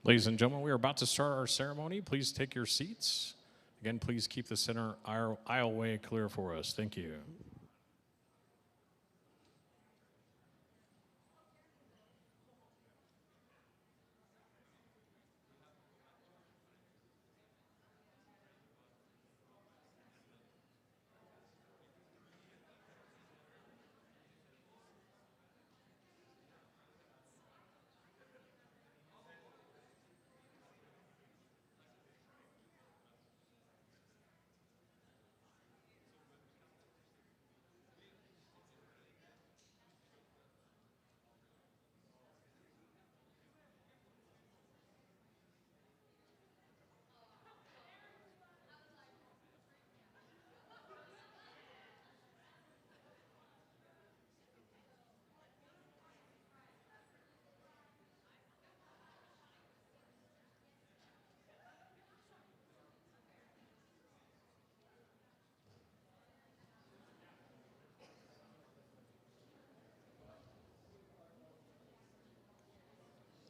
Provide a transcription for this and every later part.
Ladies and gentlemen, we are about to start our ceremony. Please take your seats. Again, please keep the center aisleway clear for us. Thank you.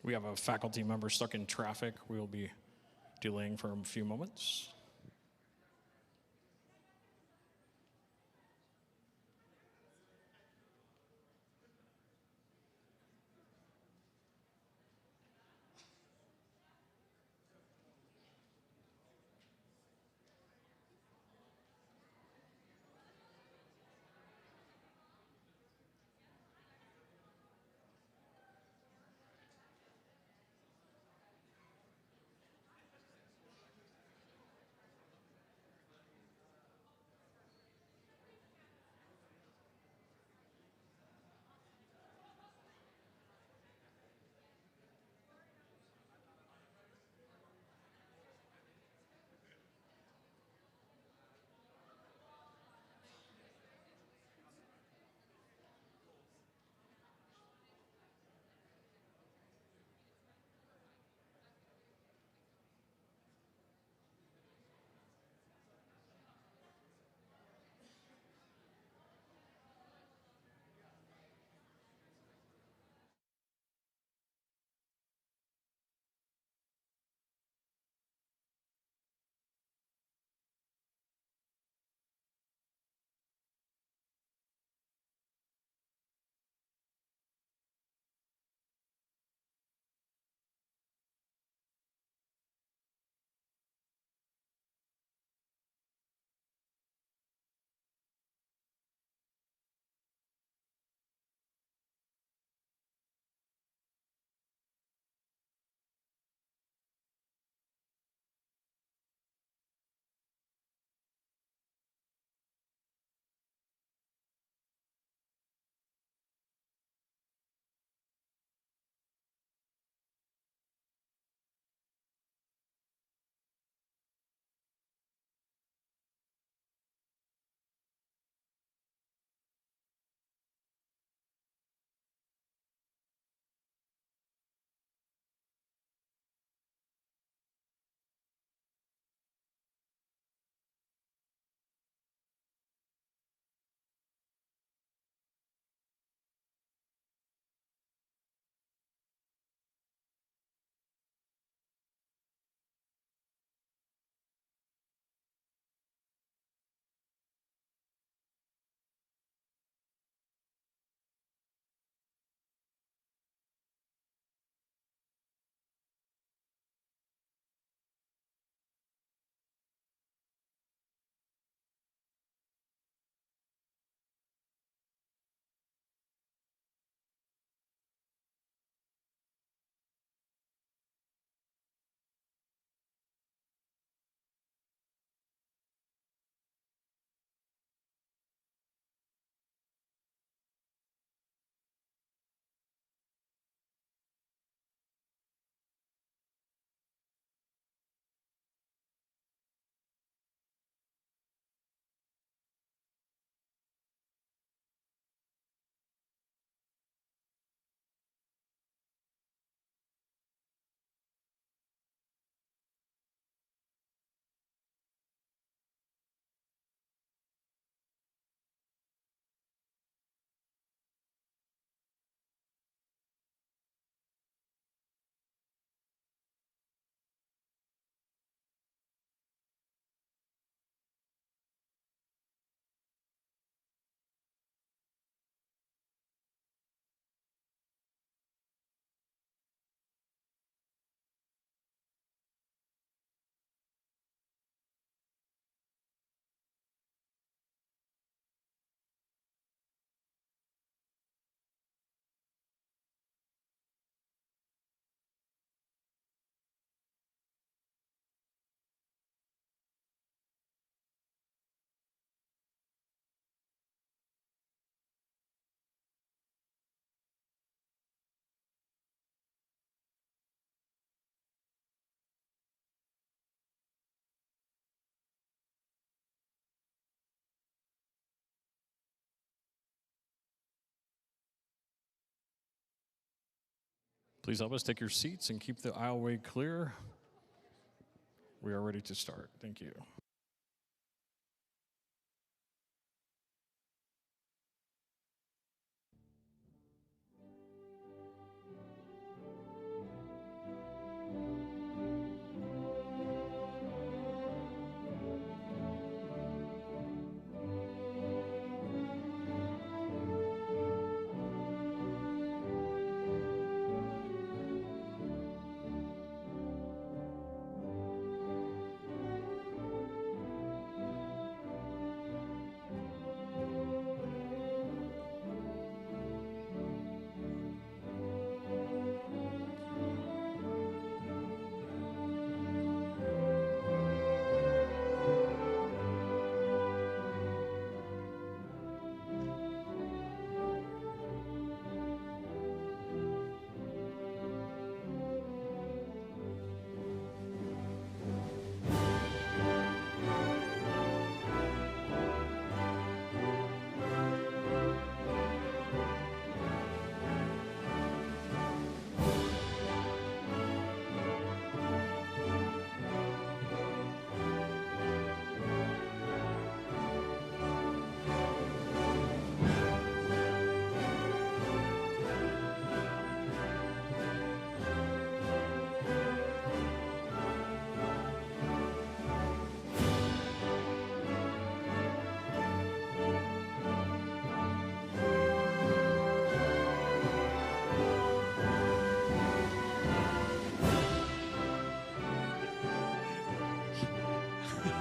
We have a faculty member stuck in traffic. We will be delaying for a few moments. Please help us take your seats and keep the aisleway clear. We are ready to start. Thank you.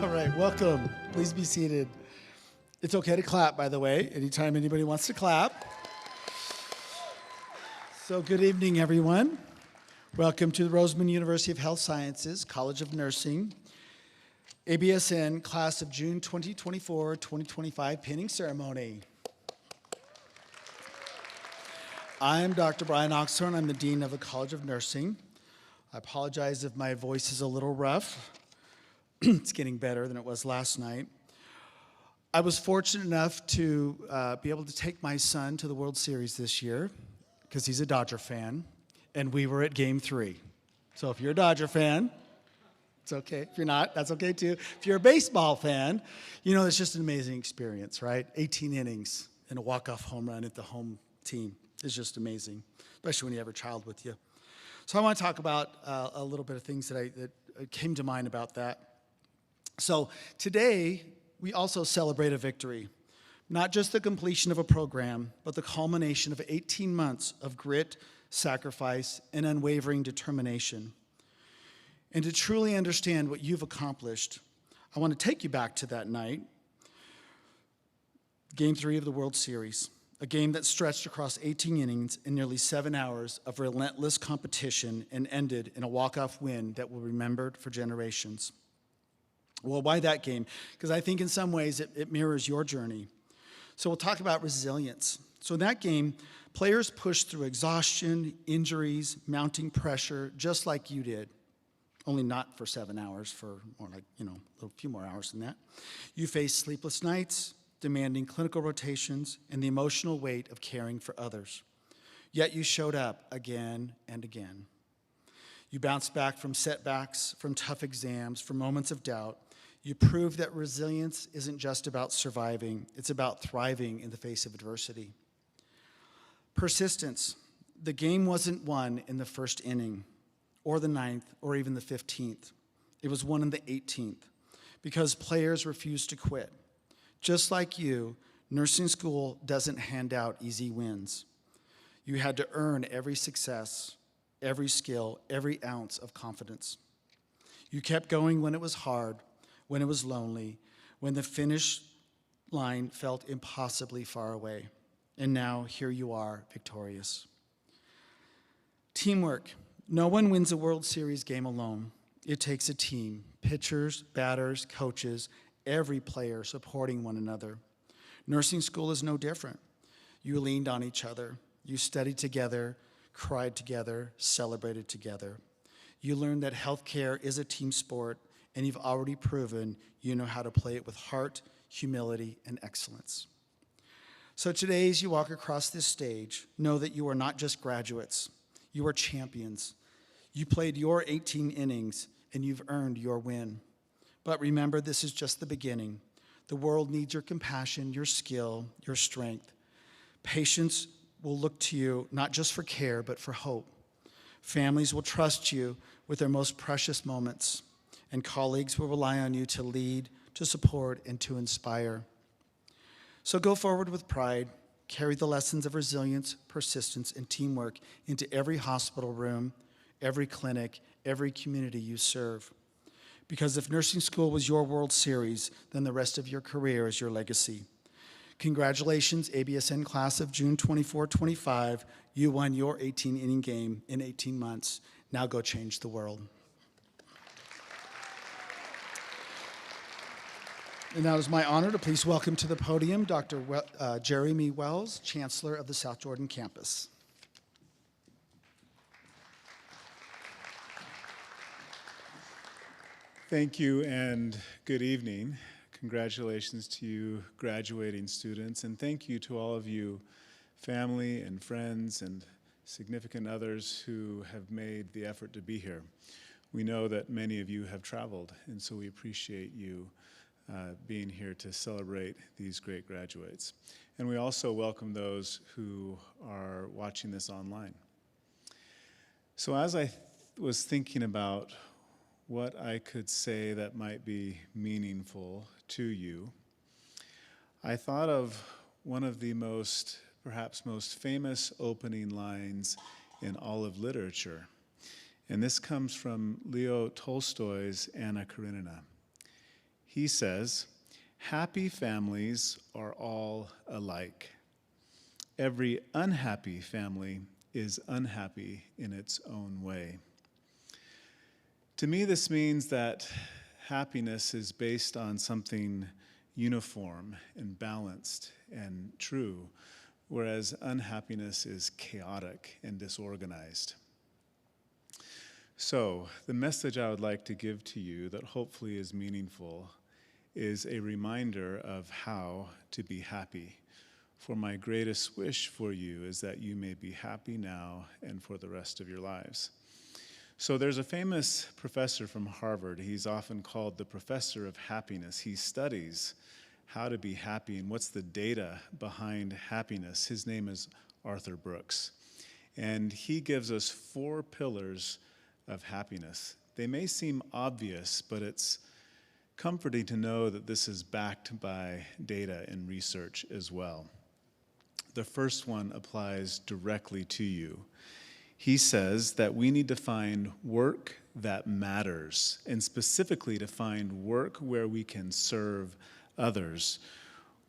All right, welcome. Please be seated. It's okay to clap, by the way, anytime anybody wants to clap. So good evening, everyone. Welcome to the Roseman University of Health Sciences, College of Nursing, ABSN Class of June 2024-2025 pinning ceremony. I'm Dr. Brian Oxhorn. I'm the Dean of the College of Nursing. I apologize if my voice is a little rough. It's getting better than it was last night. I was fortunate enough to be able to take my son to the World Series this year because he's a Dodger fan, and we were at Game 3. So if you're a Dodger fan, it's okay. If you're not, that's okay too. If you're a baseball fan, you know it's just an amazing experience, right? 18 innings and a walk-off home run at the home team is just amazing, especially when you have a child with you. So I want to talk about a little bit of things that came to mind about that. So today, we also celebrate a victory, not just the completion of a program, but the culmination of 18 months of grit, sacrifice, and unwavering determination. And to truly understand what you've accomplished, I want to take you back to that night, Game 3 of the World Series, a game that stretched across 18 innings and nearly 7 hours of relentless competition and ended in a walk-off win that will be remembered for generations. Well, why that game? Because I think in some ways it mirrors your journey. So we'll talk about resilience. So in that game, players pushed through exhaustion, injuries, mounting pressure, just like you did. Only not for 7 hours, for more like, a few more hours than that. You faced sleepless nights, demanding clinical rotations, and the emotional weight of caring for others. Yet you showed up again and again. You bounced back from setbacks, from tough exams, from moments of doubt. You proved that resilience isn't just about surviving, it's about thriving in the face of adversity. Persistence. The game wasn't won in the first inning, or the 9th, or even the 15th. It was won in the 18th, because players refused to quit. Just like you, nursing school doesn't hand out easy wins. You had to earn every success, every skill, every ounce of confidence. You kept going when it was hard, when it was lonely, when the finish line felt impossibly far away. And now, here you are, victorious. Teamwork. No one wins a World Series game alone. It takes a team, pitchers, batters, coaches, every player supporting one another. Nursing school is no different. You leaned on each other. You studied together, cried together, celebrated together. You learned that healthcare is a team sport, and you've already proven you know how to play it with heart, humility, and excellence. So today, as you walk across this stage, know that you are not just graduates. You are champions. You played your 18 innings, and you've earned your win. But remember, this is just the beginning. The world needs your compassion, your skill, your strength. Patients will look to you not just for care, but for hope. Families will trust you with their most precious moments, and colleagues will rely on you to lead, to support, and to inspire. So go forward with pride. Carry the lessons of resilience, persistence, and teamwork into every hospital room, every clinic, every community you serve. Because if nursing school was your World Series, then the rest of your career is your legacy. Congratulations, ABSN class of June 24-25. You won your 18-inning game in 18 months. Now go change the world. And now it is my honor to please welcome to the podium Dr. Jeremy Wells, Chancellor of the South Jordan campus. Thank you and good evening. Congratulations to you graduating students, and thank you to all of you family and friends and significant others who have made the effort to be here. We know that many of you have traveled, and so we appreciate you being here to celebrate these great graduates. And we also welcome those who are watching this online. So as I was thinking about what I could say that might be meaningful to you, I thought of one of the perhaps most famous opening lines in all of literature. And this comes from Leo Tolstoy's Anna Karenina. He says, "Happy families are all alike. Every unhappy family is unhappy in its own way." To me, this means that happiness is based on something uniform and balanced and true, whereas unhappiness is chaotic and disorganized. So, the message I would like to give to you that hopefully is meaningful is a reminder of how to be happy. For my greatest wish for you is that you may be happy now and for the rest of your lives. So there's a famous professor from Harvard. He's often called the professor of happiness. He studies how to be happy and what's the data behind happiness. His name is Arthur Brooks. And he gives us 4 pillars of happiness. They may seem obvious, but it's comforting to know that this is backed by data and research as well. The first one applies directly to you. He says that we need to find work that matters, and specifically to find work where we can serve others,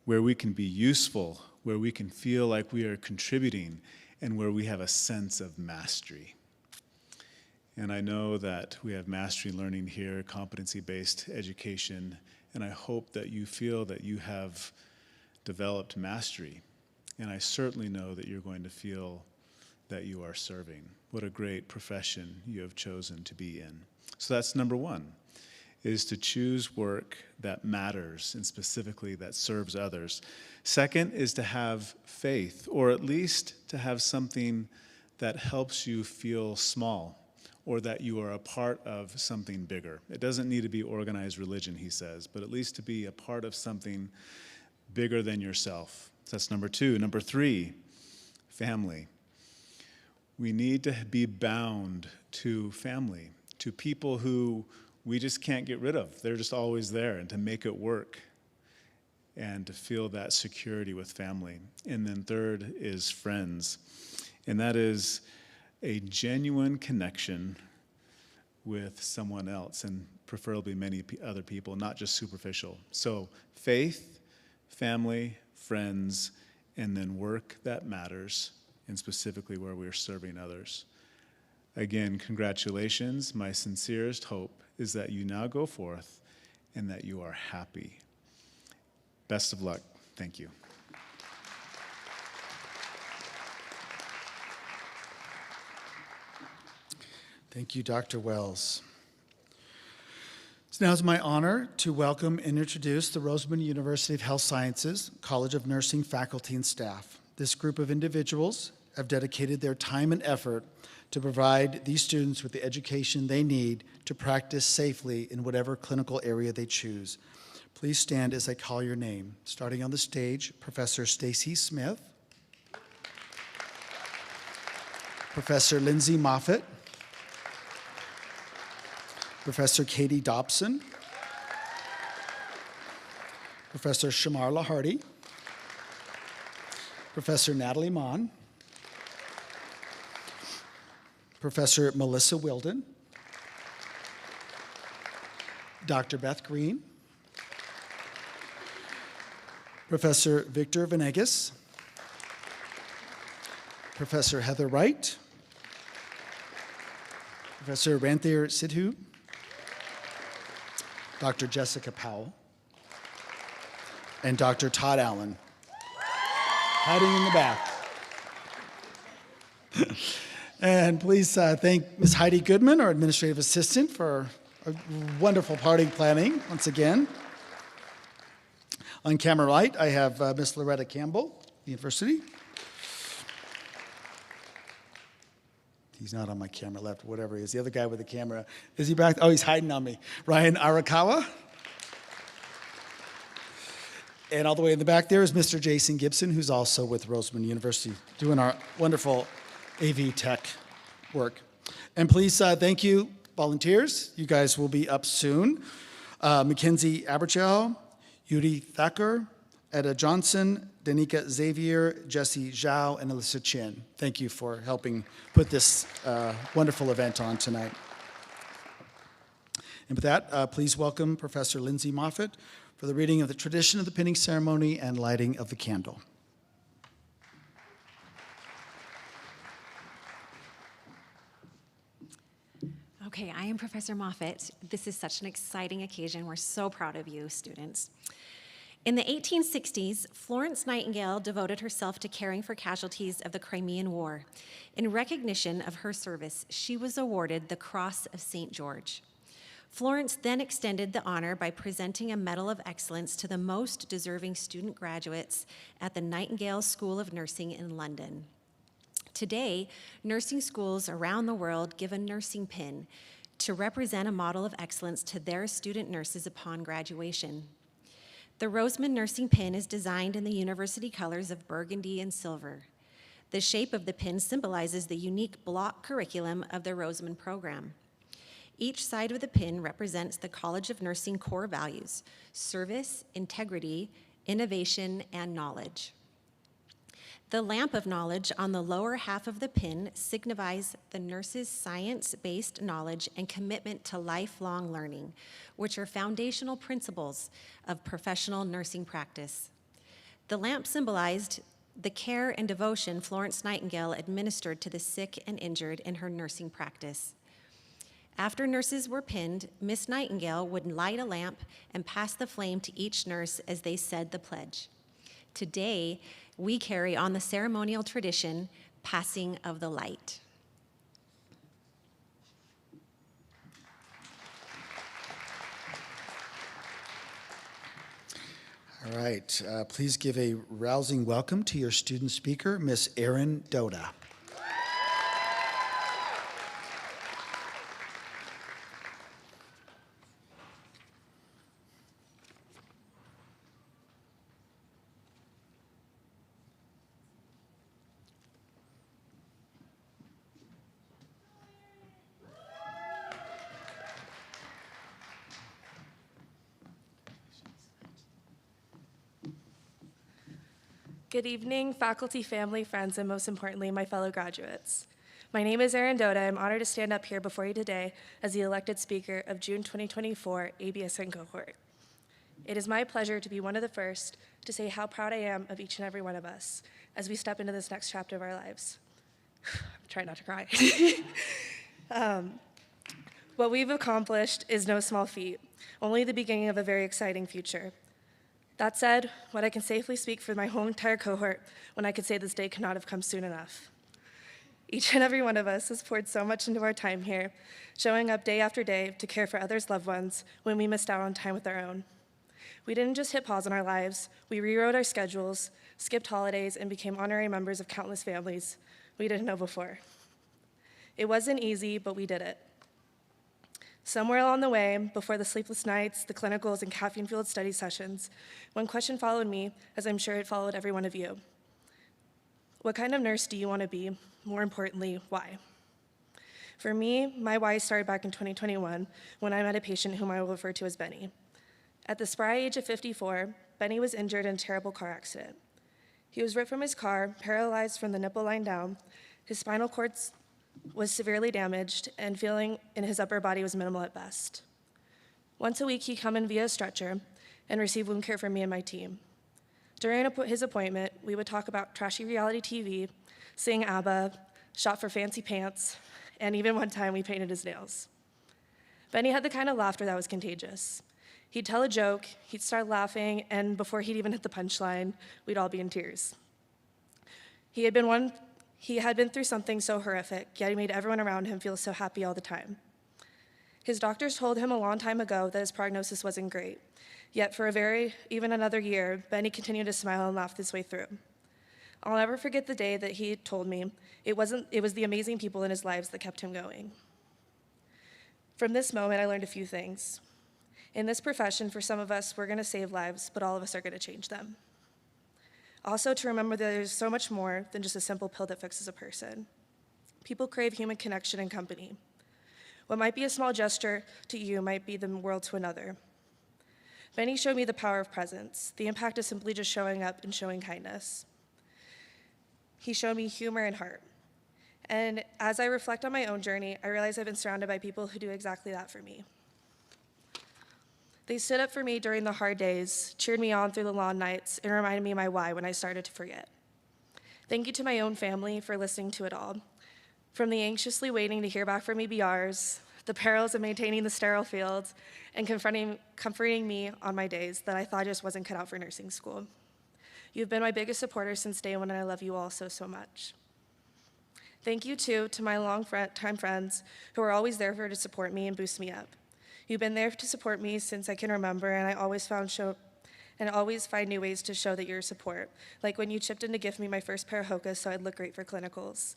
where we can be useful, where we can feel like we are contributing, and where we have a sense of mastery. And I know that we have mastery learning here, competency-based education, and I hope that you feel that you have developed mastery. And I certainly know that you're going to feel that you are serving. What a great profession you have chosen to be in. So that's number 1, is to choose work that matters and specifically that serves others. Second is to have faith, or at least to have something that helps you feel small, or that you are a part of something bigger. It doesn't need to be organized religion, he says, but at least to be a part of something bigger than yourself. That's number 2. Number 3, family. We need to be bound to family, to people who we just can't get rid of. They're just always there, and to make it work and to feel that security with family. And then third is friends, and that is a genuine connection with someone else, and preferably many other people, not just superficial. So faith, family, friends, and then work that matters, and specifically where we're serving others. Again, congratulations. My sincerest hope is that you now go forth and that you are happy. Best of luck. Thank you. Thank you, Dr. Wells. So now it's my honor to welcome and introduce the Roseman University of Health Sciences College of Nursing faculty and staff. This group of individuals have dedicated their time and effort to provide these students with the education they need to practice safely in whatever clinical area they choose. Please stand as I call your name. Starting on the stage, Professor Stacy Smith, Professor Lindsay Moffitt, Professor Katie Dobson, Professor Shamarla Hardy, Professor Natalie Mon, Professor Melissa Wilden, Dr. Beth Green, Professor Victor Venegas, Professor Heather Wright, Professor Ranthir Sidhu, Dr. Jessica Powell, and Dr. Todd Allen, hiding in the back. And please thank Ms. Heidi Goodman, our administrative assistant, for a wonderful party planning once again. On camera right, I have Ms. Loretta Campbell, University. He's not on my camera left, whatever he is. The other guy with the camera, is he back? Oh, he's hiding on me. Ryan Arakawa. And all the way in the back there is Mr. Jason Gibson, who's also with Roseman University, doing our wonderful AV tech work. And please thank you, volunteers. You guys will be up soon. Mackenzie Aberchel, Yuri Thacker, Etta Johnson, Danica Xavier, Jesse Zhao, and Alyssa Chin. Thank you for helping put this wonderful event on tonight. And with that, please welcome Professor Lindsay Moffitt for the reading of the tradition of the pinning ceremony and lighting of the candle. Okay, I am Professor Moffitt. This is such an exciting occasion. We're so proud of you, students. In the 1860s, Florence Nightingale devoted herself to caring for casualties of the Crimean War. In recognition of her service, she was awarded the Cross of St. George. Florence then extended the honor by presenting a Medal of Excellence to the most deserving student graduates at the Nightingale School of Nursing in London. Today, nursing schools around the world give a nursing pin to represent a model of excellence to their student nurses upon graduation. The Roseman nursing pin is designed in the university colors of burgundy and silver. The shape of the pin symbolizes the unique block curriculum of the Roseman program. Each side of the pin represents the College of Nursing core values: service, integrity, innovation, and knowledge. The lamp of knowledge on the lower half of the pin signifies the nurse's science-based knowledge and commitment to lifelong learning, which are foundational principles of professional nursing practice. The lamp symbolized the care and devotion Florence Nightingale administered to the sick and injured in her nursing practice. After nurses were pinned, Miss Nightingale would light a lamp and pass the flame to each nurse as they said the pledge. Today, we carry on the ceremonial tradition, passing of the light. All right, please give a rousing welcome to your student speaker, Miss Erin Doda. Good evening, faculty, family, friends, and most importantly, my fellow graduates. My name is Erin Doda. I'm honored to stand up here before you today as the elected speaker of June 2024 ABSN cohort. It is my pleasure to be one of the first to say how proud I am of each and every one of us as we step into this next chapter of our lives. I'm trying not to cry. What we've accomplished is no small feat, only the beginning of a very exciting future. That said, what I can safely speak for my whole entire cohort when I could say this day could not have come soon enough. Each and every one of us has poured so much into our time here, showing up day after day to care for others' loved ones when we missed out on time with our own. We didn't just hit pause on our lives, we rewrote our schedules, skipped holidays, and became honorary members of countless families we didn't know before. It wasn't easy, but we did it. Somewhere along the way, before the sleepless nights, the clinicals, and caffeine-fueled study sessions, one question followed me, as I'm sure it followed every one of you. What kind of nurse do you want to be? More importantly, why? For me, my why started back in 2021 when I met a patient whom I will refer to as Benny. At the spry age of 54, Benny was injured in a terrible car accident. He was ripped from his car, paralyzed from the nipple line down. His spinal cord was severely damaged, and feeling in his upper body was minimal at best. Once a week, he'd come in via a stretcher and receive wound care from me and my team. During his appointment, we would talk about trashy reality TV, sing ABBA, shop for fancy pants, and even one time we painted his nails. Benny had the kind of laughter that was contagious. He'd tell a joke, he'd start laughing, and before he'd even hit the punchline, we'd all be in tears. He had been through something so horrific, yet he made everyone around him feel so happy all the time. His doctors told him a long time ago that his prognosis wasn't great, yet for even another year, Benny continued to smile and laugh his way through. I'll never forget the day that he told me it was the amazing people in his lives that kept him going. From this moment, I learned a few things. In this profession, for some of us, we're going to save lives, but all of us are going to change them. Also, to remember that there's so much more than just a simple pill that fixes a person. People crave human connection and company. What might be a small gesture to you might be the world to another. Benny showed me the power of presence, the impact of simply just showing up and showing kindness. He showed me humor and heart. And as I reflect on my own journey, I realize I've been surrounded by people who do exactly that for me. They stood up for me during the hard days, cheered me on through the long nights, and reminded me of my why when I started to forget. Thank you to my own family for listening to it all. From the anxiously waiting to hear back from EBRs, the perils of maintaining the sterile fields, and comforting me on my days that I thought just wasn't cut out for nursing school. You've been my biggest supporter since day one, and I love you all so, so much. Thank you, too, to my long-time friends who are always there to support me and boost me up. You've been there to support me since I can remember, and I always find new ways to show that you're support, like when you chipped in to gift me my first pair of Hokas so I'd look great for clinicals,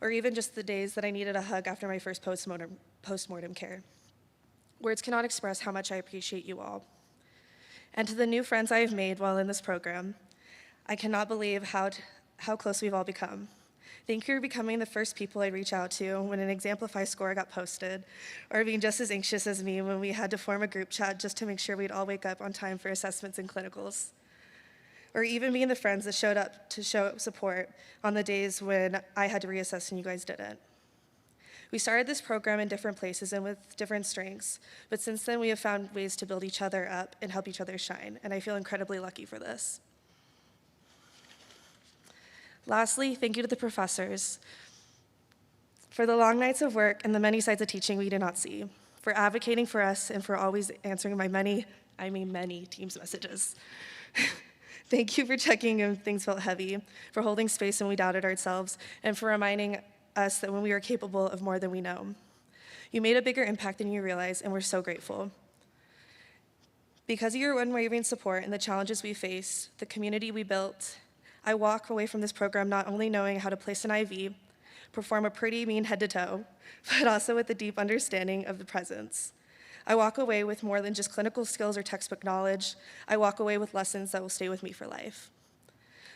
or even just the days that I needed a hug after my first post-mortem care. Words cannot express how much I appreciate you all. And to the new friends I have made while in this program, I cannot believe how close we've all become. Thank you for becoming the first people I reach out to when an Exemplify score got posted, or being just as anxious as me when we had to form a group chat just to make sure we'd all wake up on time for assessments and clinicals. Or even being the friends that showed up to show support on the days when I had to reassess and you guys didn't. We started this program in different places and with different strengths, but since then we have found ways to build each other up and help each other shine, and I feel incredibly lucky for this. Lastly, thank you to the professors for the long nights of work and the many sides of teaching we did not see, for advocating for us, and for always answering my many Teams messages. Thank you for checking when things felt heavy, for holding space when we doubted ourselves, and for reminding us that when we are capable of more than we know. You made a bigger impact than you realize, and we're so grateful. Because of your unwavering support and the challenges we faced, the community we built, I walk away from this program not only knowing how to place an IV, perform a pretty mean head to toe, but also with a deep understanding of the presence. I walk away with more than just clinical skills or textbook knowledge. I walk away with lessons that will stay with me for life.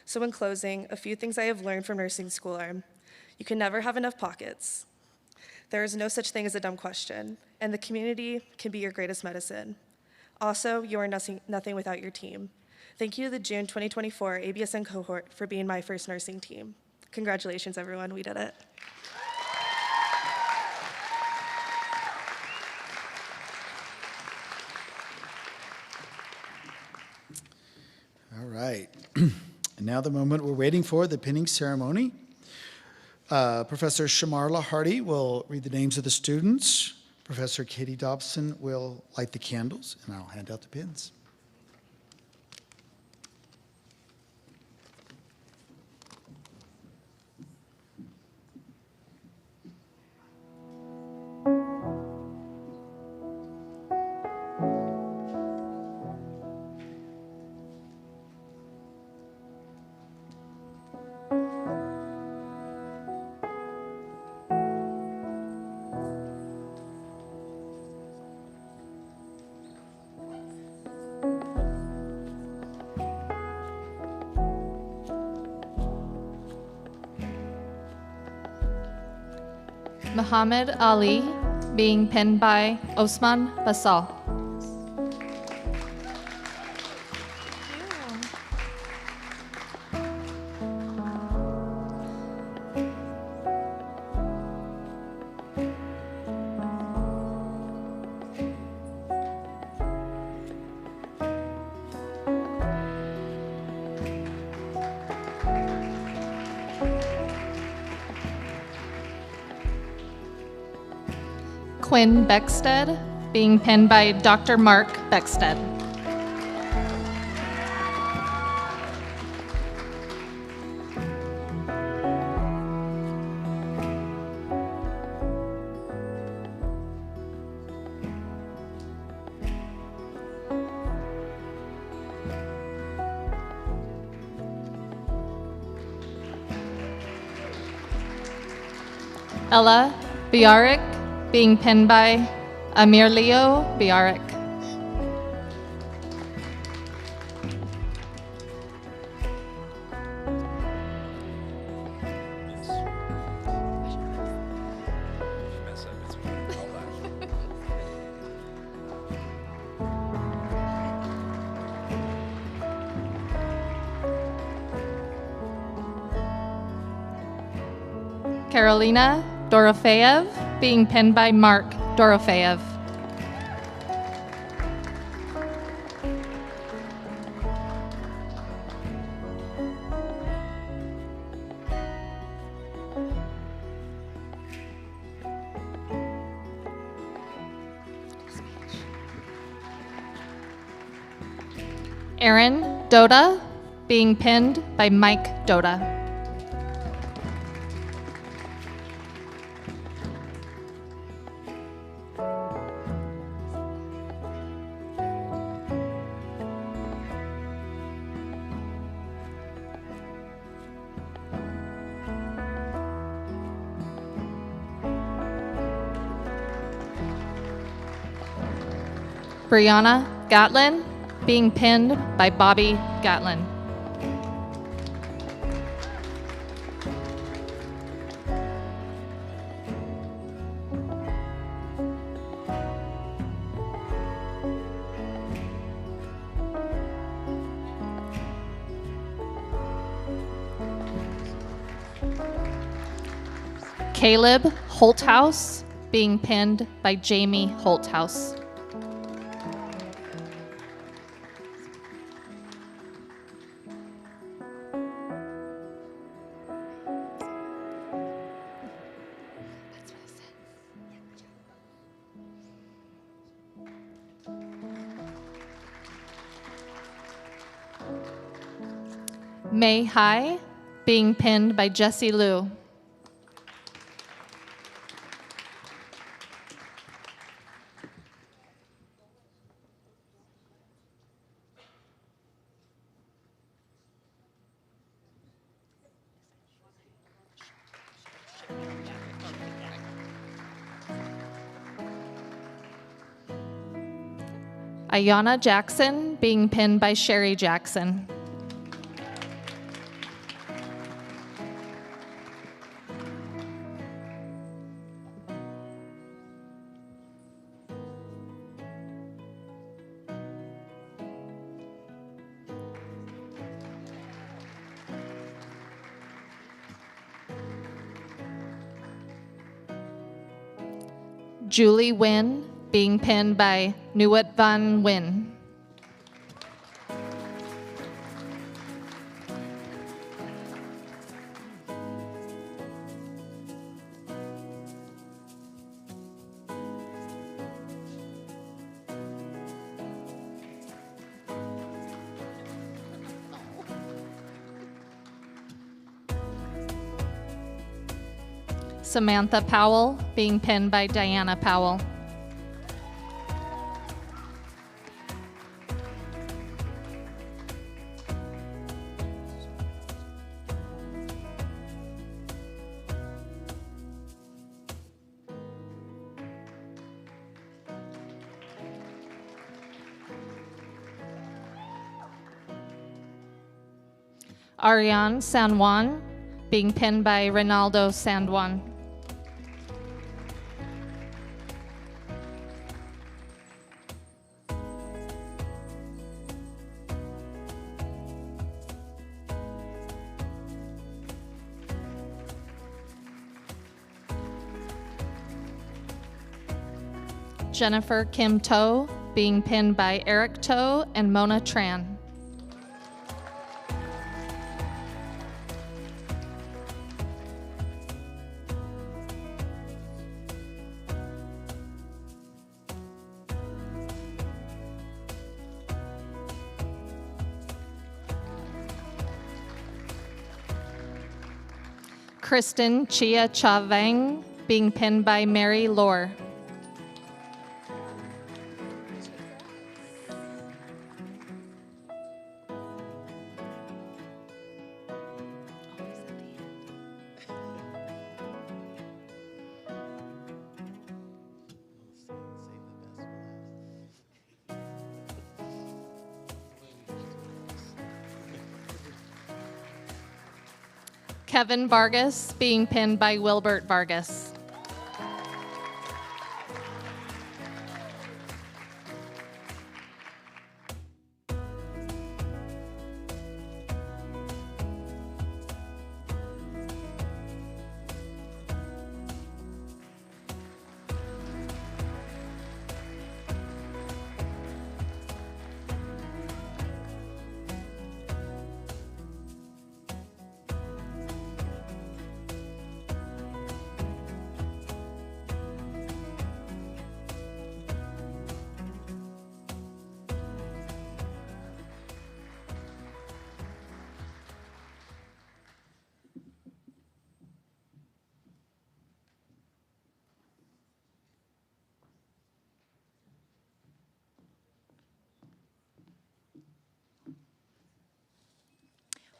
So in closing, a few things I have learned from nursing school are, you can never have enough pockets. There is no such thing as a dumb question, and the community can be your greatest medicine. Also, you are nothing without your team. Thank you to the June 2024 ABSN cohort for being my first nursing team. Congratulations, everyone, we did it. All right. And now the moment we're waiting for, the pinning ceremony. Professor Shamarla Hardy will read the names of the students. Professor Katie Dobson will light the candles, and I'll hand out the pins. Muhammad Ali, being penned by Osman Basal. Quinn Beckstead, being penned by Dr. Mark Beckstead. Ella Biarik, being penned by Amir Leo Biarik. Carolina Dorofeev, being penned by Mark Dorofeev. Aaron Doda, being penned by Mike Doda. Brianna Gatlin, being pinned by Bobby Gatlin. Caleb Holthouse, being pinned by Jamie Holthouse. May Hai, being pinned by Jessie Liu. Ayana Jackson, being pinned by Sherry Jackson. Julie Nguyen, being pinned by Nuit Van Nguyen. Samantha Powell, being pinned by Diana Powell. Ariane San Juan, being pinned by Ronaldo San Juan. Jennifer Kim To, being pinned by Eric To and Mona Tran. Kristen Chia Chavang, being pinned by Mary Lore. Kevin Vargas, being pinned by Wilbert Vargas.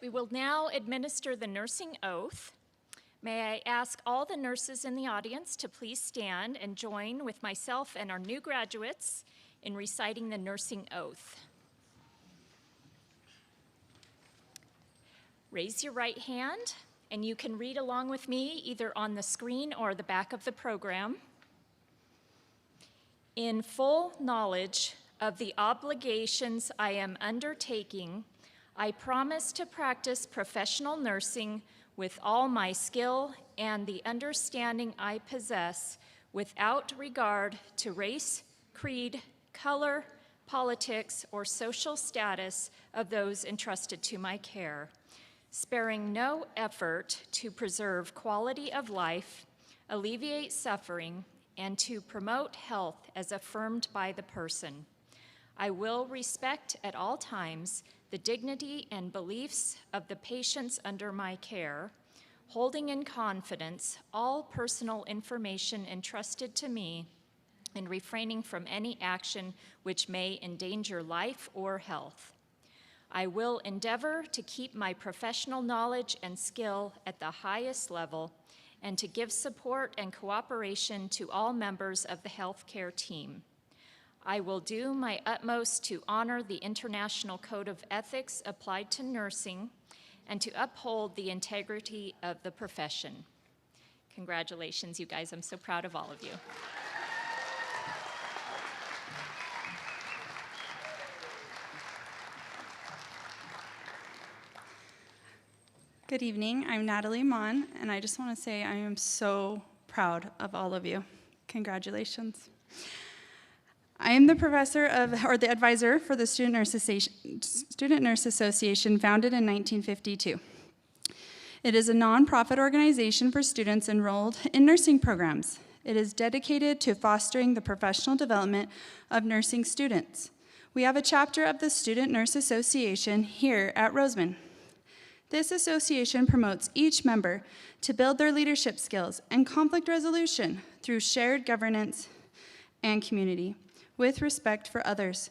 We will now administer the nursing oath. May I ask all the nurses in the audience to please stand and join with myself and our new graduates in reciting the nursing oath. Raise your right hand, and you can read along with me either on the screen or the back of the program. In full knowledge of the obligations I am undertaking, I promise to practice professional nursing with all my skill and the understanding I possess without regard to race, creed, color, politics, or social status of those entrusted to my care, sparing no effort to preserve quality of life, alleviate suffering, and to promote health as affirmed by the person. I will respect at all times the dignity and beliefs of the patients under my care, holding in confidence all personal information entrusted to me and refraining from any action which may endanger life or health. I will endeavor to keep my professional knowledge and skill at the highest level and to give support and cooperation to all members of the healthcare team. I will do my utmost to honor the International Code of Ethics applied to nursing and to uphold the integrity of the profession. Congratulations, you guys. I'm so proud of all of you. Good evening. I'm Natalie Mon, and I just want to say I am so proud of all of you. Congratulations. I am the the advisor for the Student Nurse Association, founded in 1952. It is a nonprofit organization for students enrolled in nursing programs. It is dedicated to fostering the professional development of nursing students. We have a chapter of the Student Nurse Association here at Roseman. This association promotes each member to build their leadership skills and conflict resolution through shared governance and community, with respect for others.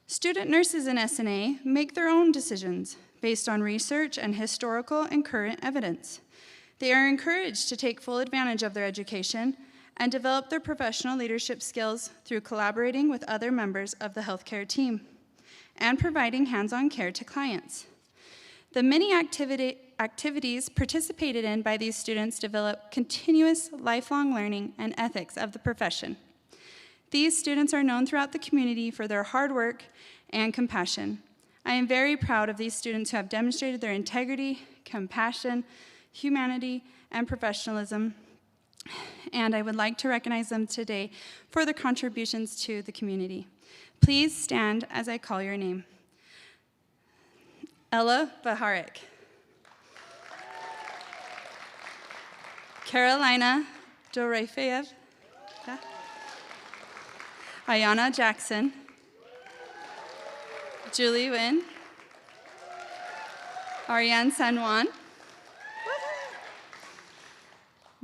Student nurses in SNA make their own decisions based on research and historical and current evidence. They are encouraged to take full advantage of their education and develop their professional leadership skills through collaborating with other members of the healthcare team and providing hands-on care to clients. The many activities participated in by these students develop continuous lifelong learning and ethics of the profession. These students are known throughout the community for their hard work and compassion. I am very proud of these students who have demonstrated their integrity, compassion, humanity, and professionalism and I would like to recognize them today for their contributions to the community. Please stand as I call your name. Ella Baharik. Carolina Dorofeyev. Ayana Jackson. Julie Wynn. Ariane San Juan.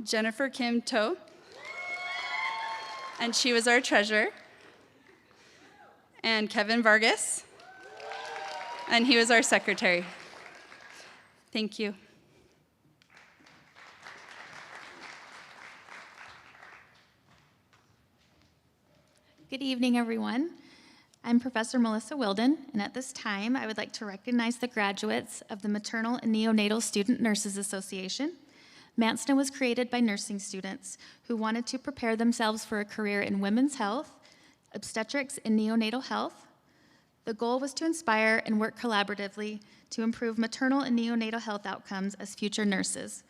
Jennifer Kim To. And she was our treasurer. And Kevin Vargas. And he was our secretary. Thank you. Good evening, everyone. I'm Professor Melissa Wilden, and at this time, I would like to recognize the graduates of the Maternal and Neonatal Student Nurses Association. MANSNA was created by nursing students who wanted to prepare themselves for a career in women's health, obstetrics, and neonatal health. The goal was to inspire and work collaboratively to improve maternal and neonatal health outcomes as future nurses.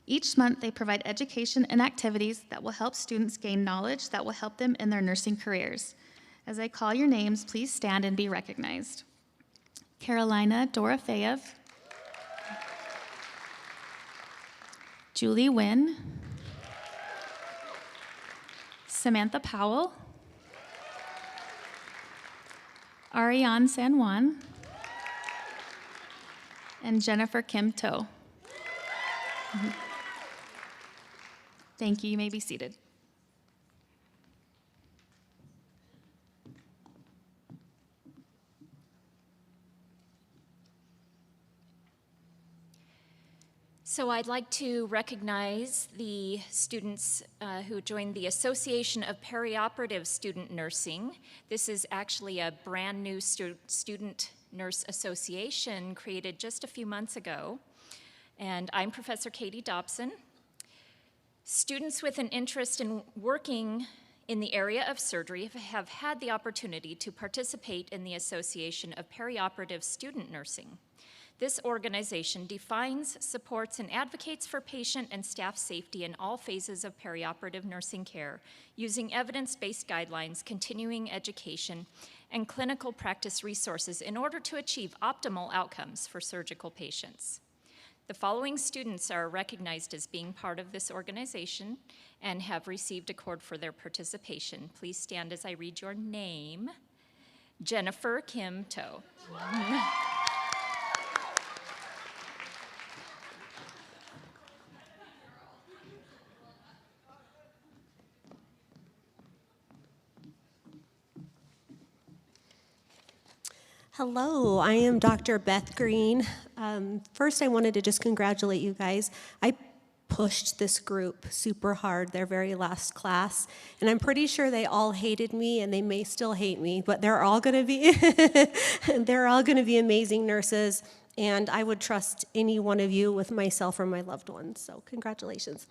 Each month, they provide education and activities that will help students gain knowledge that will help them in their nursing careers. As I call your names, please stand and be recognized. Carolina Dorofeyev, Julie Wynn, Samantha Powell, Ariane San Juan, and Jennifer Kim To. Thank you. You may be seated. So I'd like to recognize the students who joined the Association of Perioperative Student Nursing. This is actually a brand new student nurse association created just a few months ago. And I'm Professor Katie Dobson. Students with an interest in working in the area of surgery have had the opportunity to participate in the Association of Perioperative Student Nursing. This organization defines, supports, and advocates for patient and staff safety in all phases of perioperative nursing care, using evidence-based guidelines, continuing education, and clinical practice resources in order to achieve optimal outcomes for surgical patients. The following students are recognized as being part of this organization and have received a cord for their participation. Please stand as I read your name. Jennifer Kim To. Hello, I am Dr. Beth Green. First, I wanted to just congratulate you guys. I pushed this group super hard their very last class, and I'm pretty sure they all hated me, and they may still hate me, but they're all going to be amazing nurses, and I would trust any one of you with myself or my loved ones. So, congratulations.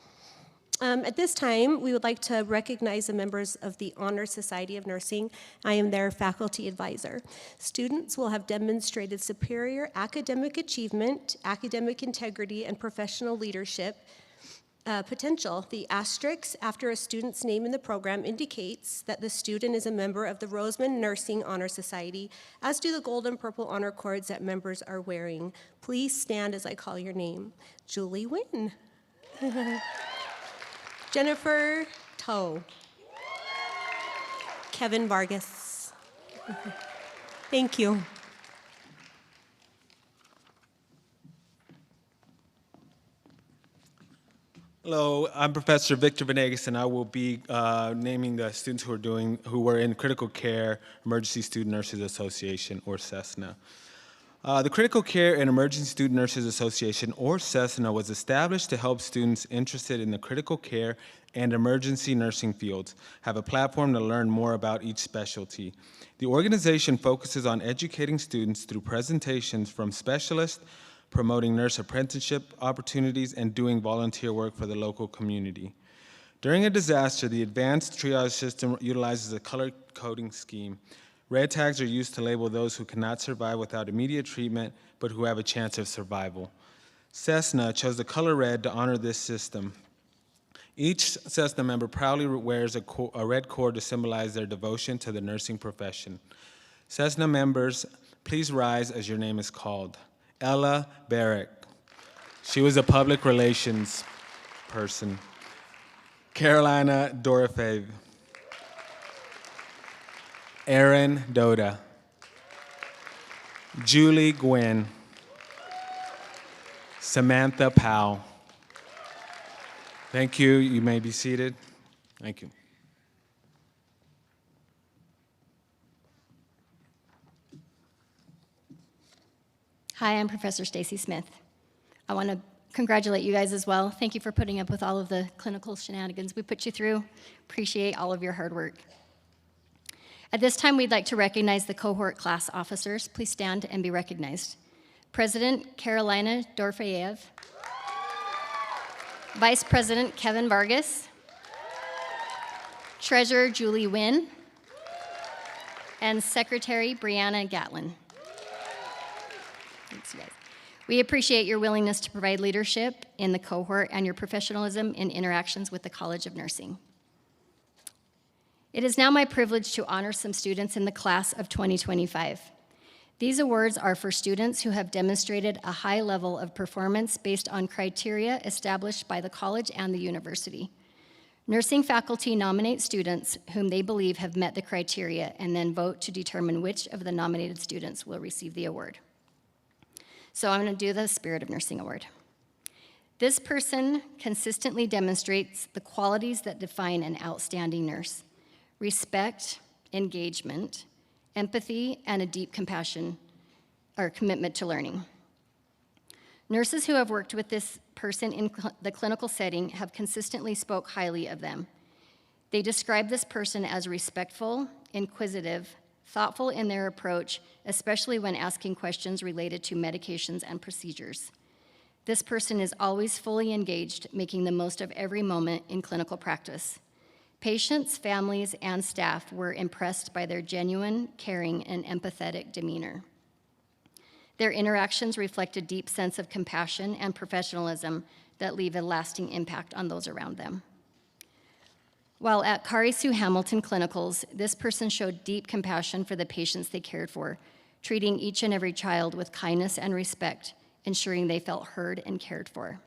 At this time, we would like to recognize the members of the Honor Society of Nursing. I am their faculty advisor. Students will have demonstrated superior academic achievement, academic integrity, and professional leadership potential. The asterisk after a student's name in the program indicates that the student is a member of the Roseman Nursing Honor Society, as do the gold and purple honor cords that members are wearing. Please stand as I call your name. Julie Wynn. Jennifer To. Kevin Vargas. Thank you. Hello, I'm Professor Victor Venegas, and I will be naming the students who were in Critical Care Emergency Student Nurses Association, or CESNA. The Critical Care and Emergency Student Nurses Association, or CESNA, was established to help students interested in the critical care and emergency nursing fields have a platform to learn more about each specialty. The organization focuses on educating students through presentations from specialists, promoting nurse apprenticeship opportunities, and doing volunteer work for the local community. During a disaster, the advanced triage system utilizes a color coding scheme. Red tags are used to label those who cannot survive without immediate treatment, but who have a chance of survival. Cessna chose the color red to honor this system. Each Cessna member proudly wears a red cord to symbolize their devotion to the nursing profession. Cessna members, please rise as your name is called. Ella Barrick. She was a public relations person. Carolina Dorofeev. Aaron Doda. Julie Gwynn. Samantha Powell. Thank you. You may be seated. Thank you. Hi, I'm Professor Stacy Smith. I want to congratulate you guys as well. Thank you for putting up with all of the clinical shenanigans we put you through. Appreciate all of your hard work. At this time, we'd like to recognize the cohort class officers. Please stand and be recognized. President Carolina Dorofeev, Vice President Kevin Vargas, Treasurer Julie Wynn, and Secretary Brianna Gatlin. Thanks, you guys. We appreciate your willingness to provide leadership in the cohort and your professionalism in interactions with the College of Nursing. It is now my privilege to honor some students in the class of 2025. These awards are for students who have demonstrated a high level of performance based on criteria established by the college and the university. Nursing faculty nominate students whom they believe have met the criteria and then vote to determine which of the nominated students will receive the award. So I'm going to do the Spirit of Nursing Award. This person consistently demonstrates the qualities that define an outstanding nurse: respect, engagement, empathy, and a deep compassion or commitment to learning. Nurses who have worked with this person in the clinical setting have consistently spoke highly of them. They describe this person as respectful, inquisitive, thoughtful in their approach, especially when asking questions related to medications and procedures. This person is always fully engaged, making the most of every moment in clinical practice. Patients, families, and staff were impressed by their genuine, caring, and empathetic demeanor. Their interactions reflect a deep sense of compassion and professionalism that leave a lasting impact on those around them. While at Kari Sue Hamilton Clinicals, this person showed deep compassion for the patients they cared for, treating each and every child with kindness and respect, ensuring they felt heard and cared for.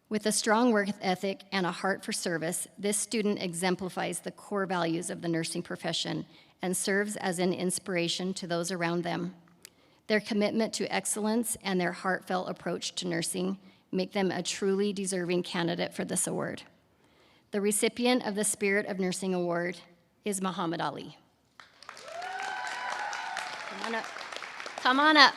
With a strong work ethic and a heart for service, this student exemplifies the core values of the nursing profession and serves as an inspiration to those around them. Their commitment to excellence and their heartfelt approach to nursing make them a truly deserving candidate for this award. The recipient of the Spirit of Nursing Award is Muhammad Ali. Come on up. Come on up.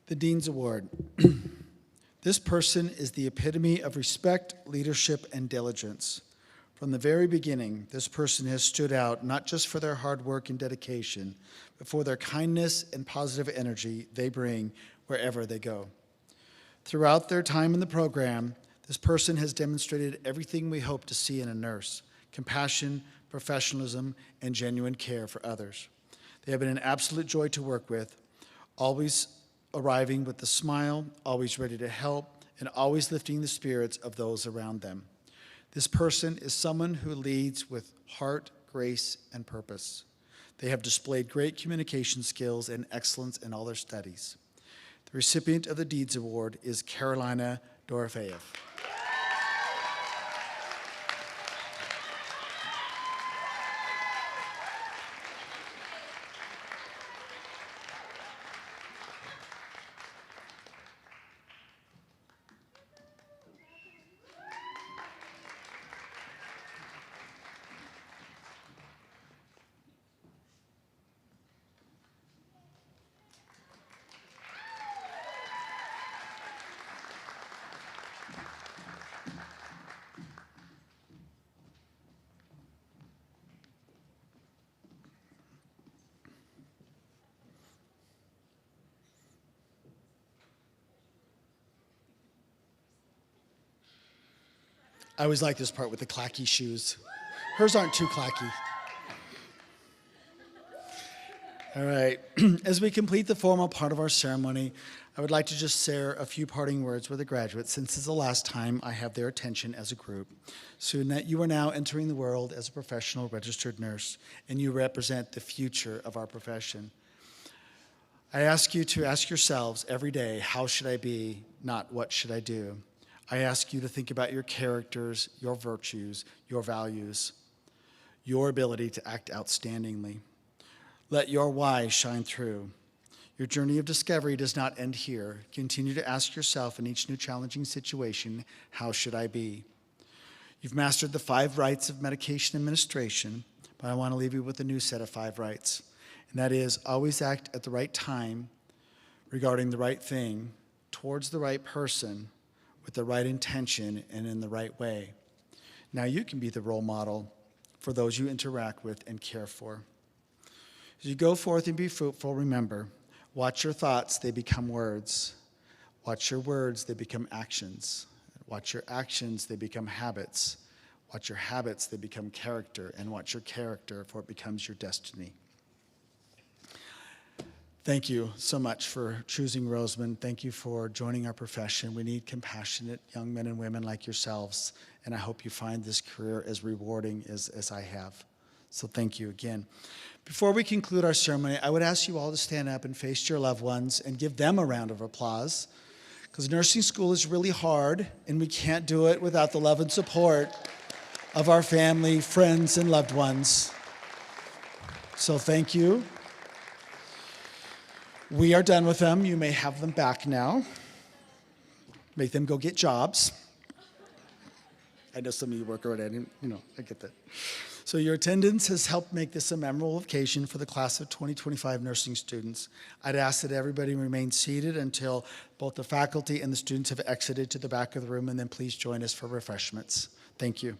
The Dean's Award. This person is the epitome of respect, leadership, and diligence. From the very beginning, this person has stood out not just for their hard work and dedication, but for their kindness and positive energy they bring wherever they go. Throughout their time in the program, this person has demonstrated everything we hope to see in a nurse: compassion, professionalism, and genuine care for others. They have been an absolute joy to work with, always arriving with a smile, always ready to help, and always lifting the spirits of those around them. This person is someone who leads with heart, grace, and purpose. They have displayed great communication skills and excellence in all their studies. The recipient of the Dean's Award is Carolina Dorofeev. I always like this part with the clacky shoes. Hers aren't too clacky. All right, as we complete the formal part of our ceremony, I would like to just share a few parting words with the graduates since it's the last time I have their attention as a group. Student, you are now entering the world as a professional registered nurse, and you represent the future of our profession. I ask you to ask yourselves every day, how should I be, not what should I do? I ask you to think about your characters, your virtues, your values, your ability to act outstandingly. Let your why shine through. Your journey of discovery does not end here. Continue to ask yourself in each new challenging situation, how should I be? You've mastered the 5 rights of medication administration, but I want to leave you with a new set of 5 rights. And that is, always act at the right time, regarding the right thing, towards the right person, with the right intention, and in the right way. Now you can be the role model for those you interact with and care for. As you go forth and be fruitful, remember, watch your thoughts, they become words. Watch your words, they become actions. Watch your actions, they become habits. Watch your habits, they become character. And watch your character, for it becomes your destiny. Thank you so much for choosing Roseman. Thank you for joining our profession. We need compassionate young men and women like yourselves, and I hope you find this career as rewarding as I have. So thank you again. Before we conclude our ceremony, I would ask you all to stand up and face your loved ones and give them a round of applause, because nursing school is really hard, and we can't do it without the love and support of our family, friends, and loved ones. So thank you. We are done with them. You may have them back now. Make them go get jobs. I know some of you work already. I get that. So your attendance has helped make this a memorable occasion for the class of 2025 nursing students. I'd ask that everybody remain seated until both the faculty and the students have exited to the back of the room, and then please join us for refreshments. Thank you.